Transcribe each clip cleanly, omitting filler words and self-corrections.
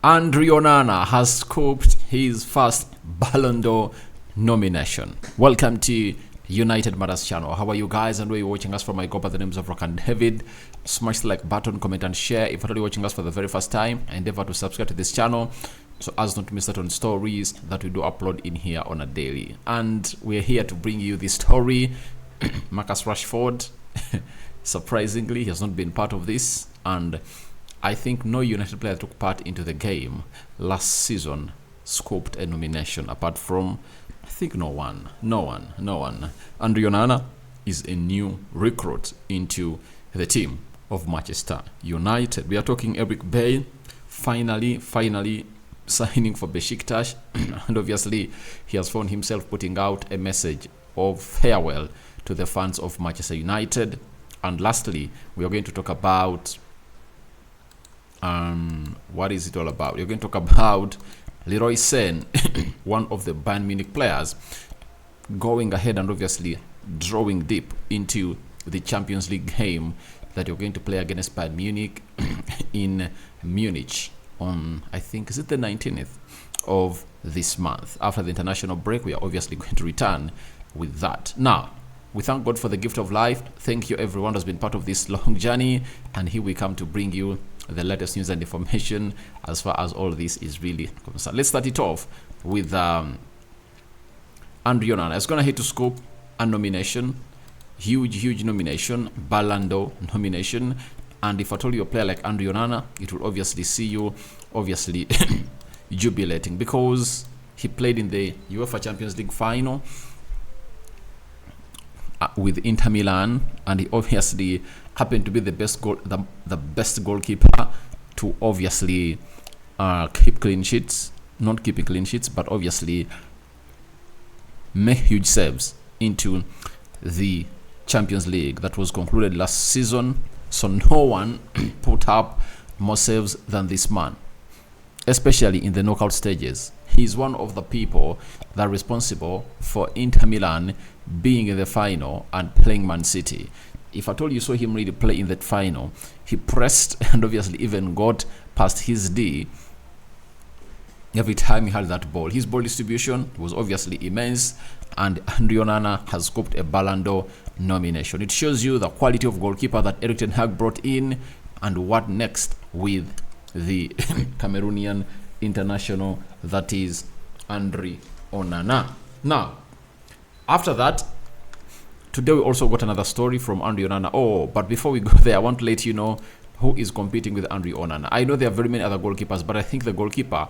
Onana has scooped his first Ballon'dor nomination. Welcome to United Matters channel. How are you guys, and where you're watching us from? I go by the names of Rock and David. Smash the like button, comment and share. If you're watching us for the very first time, endeavor to subscribe to this channel so as not to miss out on stories that we do upload in here on a daily. And we're here to bring you this story. Marcus Rashford, surprisingly, he has not been part of this, and I think no United player took part into the game last season scooped a nomination apart from, I think, no one. Onana is a new recruit into the team of Manchester United. We are talking Eric Bay finally signing for Besiktas, and obviously he has found himself putting out a message of farewell to the fans of Manchester United. And lastly, we are going to talk about what is it all about? We're going to talk about Leroy Sane, one of the Bayern Munich players, going ahead and obviously drawing deep into the Champions League game that you're going to play against Bayern Munich in Munich on, I think, is it the 19th of this month. After the international break, we are obviously going to return with that. Now, we thank God for the gift of life. Thank you everyone who's been part of this long journey, and here we come to bring you the latest news and information as far as all this is really concerned. Let's start it off with Onana. It's gonna hit to scoop a nomination, huge nomination, Ballon'dor nomination. And if I told you a player like Onana, it will obviously see you obviously jubilating, because he played in the UEFA Champions League final with Inter Milan, and he obviously happened to be the best goalkeeper to obviously keep clean sheets, not keeping clean sheets, but obviously make huge saves into the Champions League that was concluded last season. So no one put up more saves than this man, especially in the knockout stages. He's one of the people that are responsible for Inter Milan being in the final and playing Man City. If at all you saw him really play in that final, he pressed and obviously even got past his D every time he had that ball. His ball distribution was obviously immense, and Onana has scooped a Ballon'dor nomination. It shows you the quality of goalkeeper that Erik ten Hag brought in, and what next with the Cameroonian international, that is Onana. Now, after that, today we also got another story from Onana. Oh, but before we go there, I want to let you know who is competing with Onana. I know there are very many other goalkeepers, but I think the goalkeeper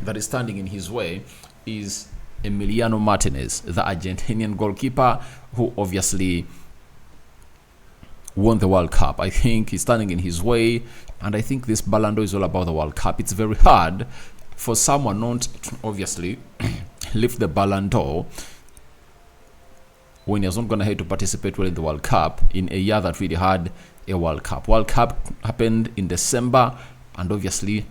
that is standing in his way is Emiliano Martinez, the Argentinian goalkeeper who obviously won the World Cup. I think he's standing in his way, and I think this Ballon'dor is all about the World Cup. It's very hard for someone not to obviously lift the Ballon'dor when he's not going to have to participate well in the World Cup in a year that really had a World Cup. World Cup happened in December, and obviously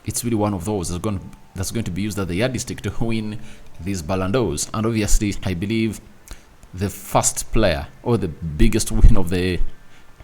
it's really one of those that's going to be used as the yardstick to win these Ballon'dors. And obviously, I believe the first player or the biggest win of the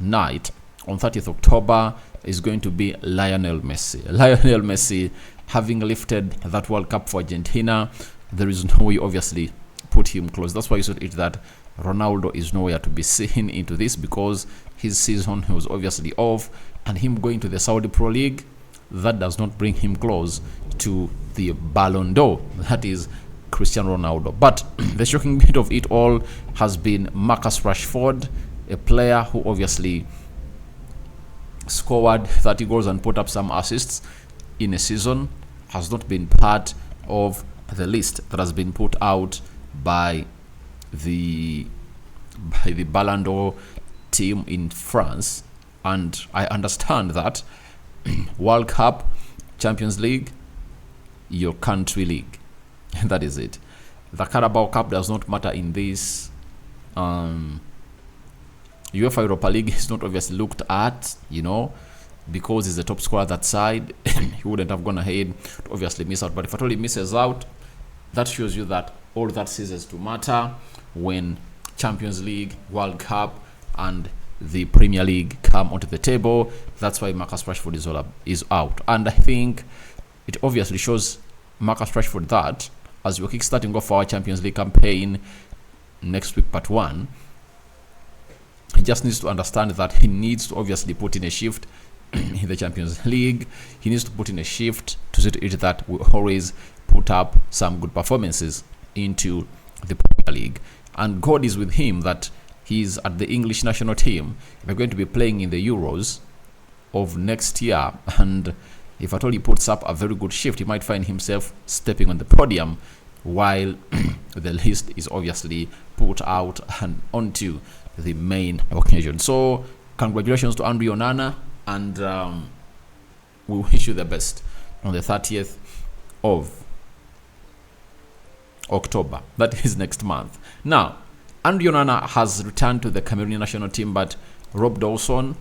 night on 30th October is going to be Lionel Messi. Lionel Messi having lifted that World Cup for Argentina, there is no way obviously put him close. That's why you said it that Ronaldo is nowhere to be seen into this, because his season was obviously off, and him going to the Saudi Pro League, that does not bring him close to the Ballon'dor, that is Cristiano Ronaldo. But the shocking bit of it all has been Marcus Rashford, a player who obviously scored 30 goals and put up some assists in a season, has not been part of the list that has been put out by the Ballon'dor team in France. And I understand that World Cup, Champions League, your country league, that is it. The Carabao Cup does not matter in this. UEFA Europa League is not obviously looked at, because he's the top scorer that side. He wouldn't have gone ahead to obviously miss out. But if at all he misses out, that shows you that all that ceases to matter when Champions League, World Cup, and the Premier League come onto the table. That's why Marcus Rashford is out. And I think it obviously shows Marcus Rashford that as we're kickstarting off our Champions League campaign next week, part 1, he just needs to understand that he needs to obviously put in a shift in the Champions League. He needs to put in a shift to see to it that we always put up some good performances into the Premier League. And God is with him that he's at the English national team. We're going to be playing in the Euros of next year, and if at all he puts up a very good shift, he might find himself stepping on the podium while the list is obviously put out and onto the main occasion. So congratulations to Andre Onana, and we wish you the best on the 30th of October. That is next month. Now, Andre Onana has returned to the Cameroonian national team, but Rob Dawson,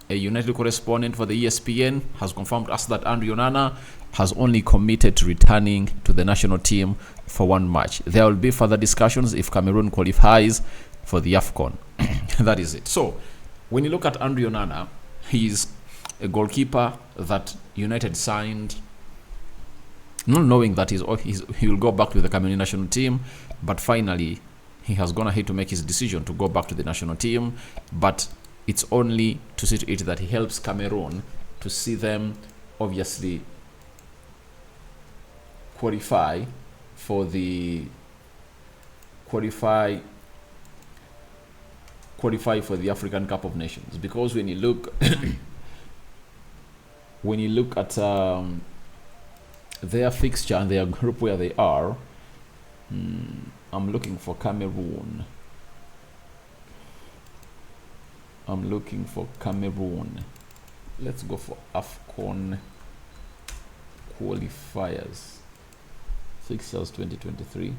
a United correspondent for the ESPN, has confirmed to us that Andre Onana has only committed to returning to the national team for one match. There will be further discussions if Cameroon qualifies for the AFCON. That is it. So, when you look at Andre Onana, he's a goalkeeper that United signed, not knowing that he will go back to the Cameroon national team, but finally he has gone ahead to make his decision to go back to the national team. But it's only to see to it that he helps Cameroon to see them obviously qualify for the African Cup of Nations. Because when you look at their fixture and their group where they are, I'm looking for Cameroon. Let's go for AFCON qualifiers. Fixtures 2023.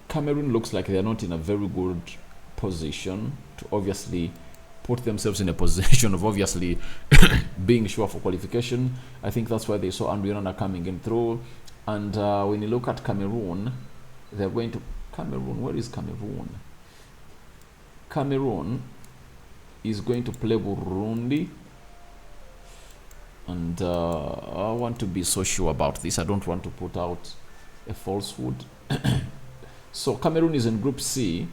Cameroon looks like they are not in a very good position to obviously put themselves in a position of obviously being sure for qualification. I think that's why they saw Andre Onana coming in through. And when you look at Cameroon, they're going to Cameroon. Where is Cameroon? Cameroon is going to play Burundi. And I want to be so sure about this. I don't want to put out a falsehood. So Cameroon is in Group C,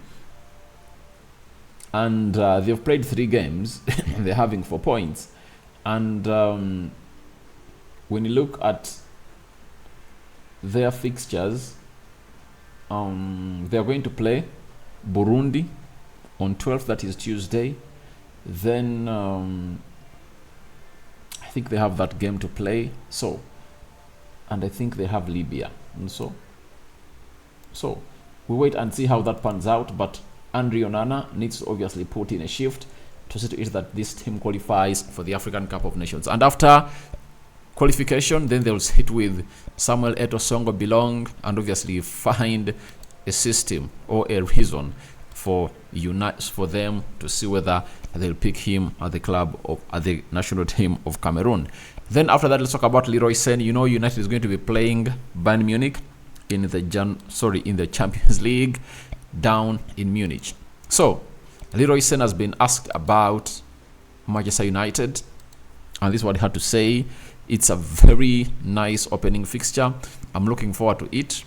and they've played 3 games. They're having 4 points. And when you look at their fixtures, they're going to play Burundi on 12th, that is Tuesday. Then I think they have that game to play. So, and I think they have Libya. And so we wait and see how that pans out. But Andre Onana needs to obviously put in a shift to see to it that this team qualifies for the African Cup of Nations. And after qualification, then they'll sit with Samuel Eto'o Songo Bilong and obviously find a system or a reason for them to see whether they'll pick him at the national team of Cameroon. Then after that, let's talk about Leroy Sane. You know, United is going to be playing Bayern Munich in the Champions League down in Munich. So Leroy Sane has been asked about Manchester United, and this is what he had to say. It's a very nice opening fixture. I'm looking forward to it,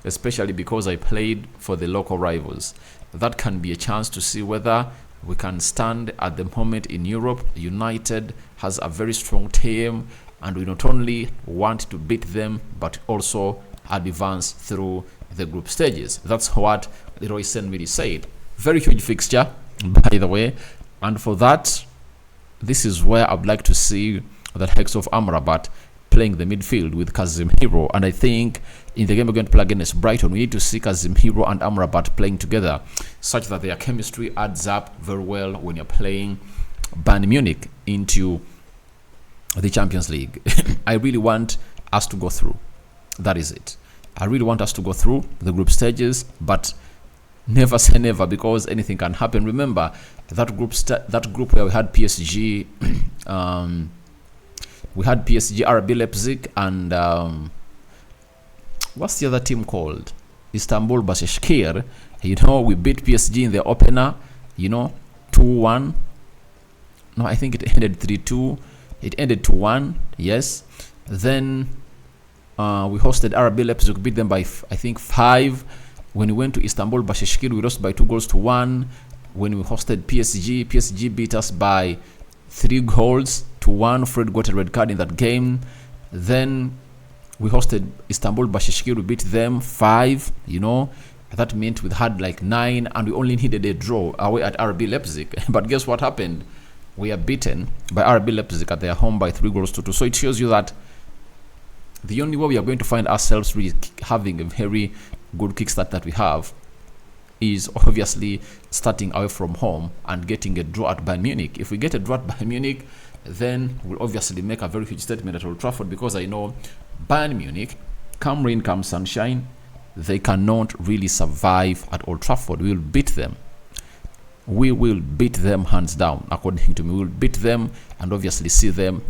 especially because I played for the local rivals. That can be a chance to see whether we can stand at the moment in Europe. United has a very strong team, and we not only want to beat them, but also advance through the group stages. That's what Leroy Sane really said. Very huge fixture, by the way. And for that, this is where I'd like to see the likes of Amrabat playing the midfield with Casemiro. And I think in the game we're going to play against Brighton, we need to see Casemiro and Amrabat playing together, such that their chemistry adds up very well when you're playing Bayern Munich into the Champions League. I really want us to go through. That is it. I really want us to go through the group stages, but never say never, because anything can happen. Remember that group where we had PSG, RB Leipzig, and what's the other team called? Istanbul Başakşehir. We beat PSG in the opener, 2-1. No, I think it ended 3-2. It ended 2-1, yes. Then we hosted RB Leipzig, beat them by, I think, 5. When we went to Istanbul Başakşehir, we lost by 2-1. When we hosted PSG beat us by 3-1. Fred got a red card in that game. Then we hosted Istanbul Başakşehir, we beat them 5, That meant we had like 9, and we only needed a draw away at RB Leipzig. But guess what happened? We are beaten by RB Leipzig at their home by 3-2. So it shows you that the only way we are going to find ourselves really having a very good kickstart that we have is obviously starting away from home and getting a draw at Bayern Munich. If we get a draw at Bayern Munich, then we'll obviously make a very huge statement at Old Trafford, because I know Bayern Munich, come rain, come sunshine, they cannot really survive at Old Trafford. We will beat them. We will beat them hands down, according to me. We will beat them and obviously see them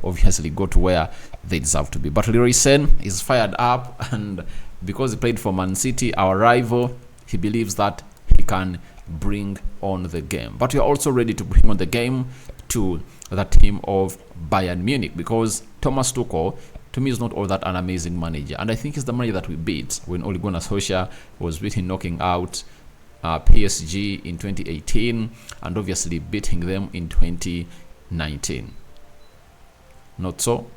go to where they deserve to be. But Leroy Sane is fired up, and because he played for Man City, our rival, he believes that he can bring on the game. But we are also ready to bring on the game to the team of Bayern Munich, because Thomas Tuchel, to me, is not all that an amazing manager, and I think he's the manager that we beat when Ole Gunnar Solskjaer was beating, knocking out PSG in 2018, and obviously beating them in 2019. Not so.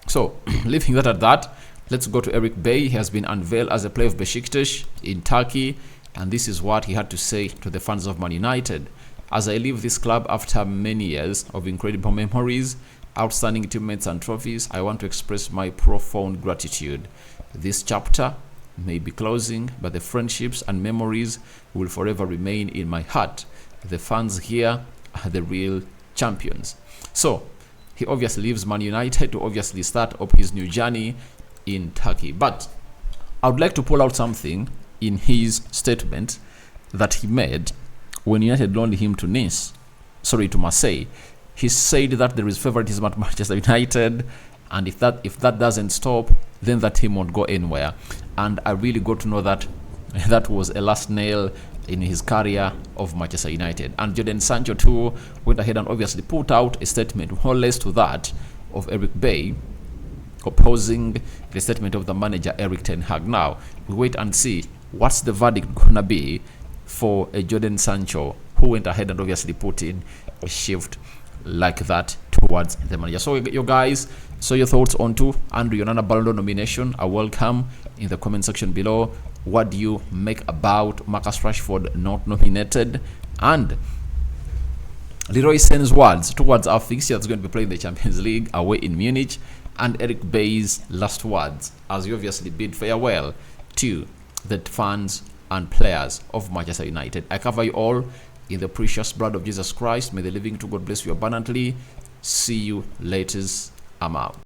So, leaving that at that, let's go to Eric Bey. He has been unveiled as a player of Besiktas in Turkey, and this is what he had to say to the fans of Man United. As I leave this club after many years of incredible memories, outstanding teammates and trophies, I want to express my profound gratitude. This chapter may be closing, but the friendships and memories will forever remain in my heart. The fans here are the real champions. So, he obviously leaves Man United to obviously start up his new journey in Turkey. But I would like to pull out something in his statement that he made when United loaned him to to Marseille. He said that there is favoritism at Manchester United, and if that doesn't stop, then that team won't go anywhere. And I really got to know that that was a last nail in his career of Manchester United. And Jadon Sancho too went ahead and obviously put out a statement more or less to that of Eric Bey, opposing the statement of the manager Erik ten Hag. Now we wait and see what's the verdict gonna be for a Jadon Sancho who went ahead and obviously put in a shift like that towards the manager. So you guys, your thoughts on to Andrew Onana Ballon'dor nomination are welcome in the comment section below. What do you make about Marcus Rashford not nominated? And Leroy Sane's words towards our fixture that's going to be playing the Champions League away in Munich, and Eric Bey's last words as he obviously bid farewell to the fans and players of Manchester United. I cover you all in the precious blood of Jesus Christ. May the living to God bless you abundantly. See you later. I'm out.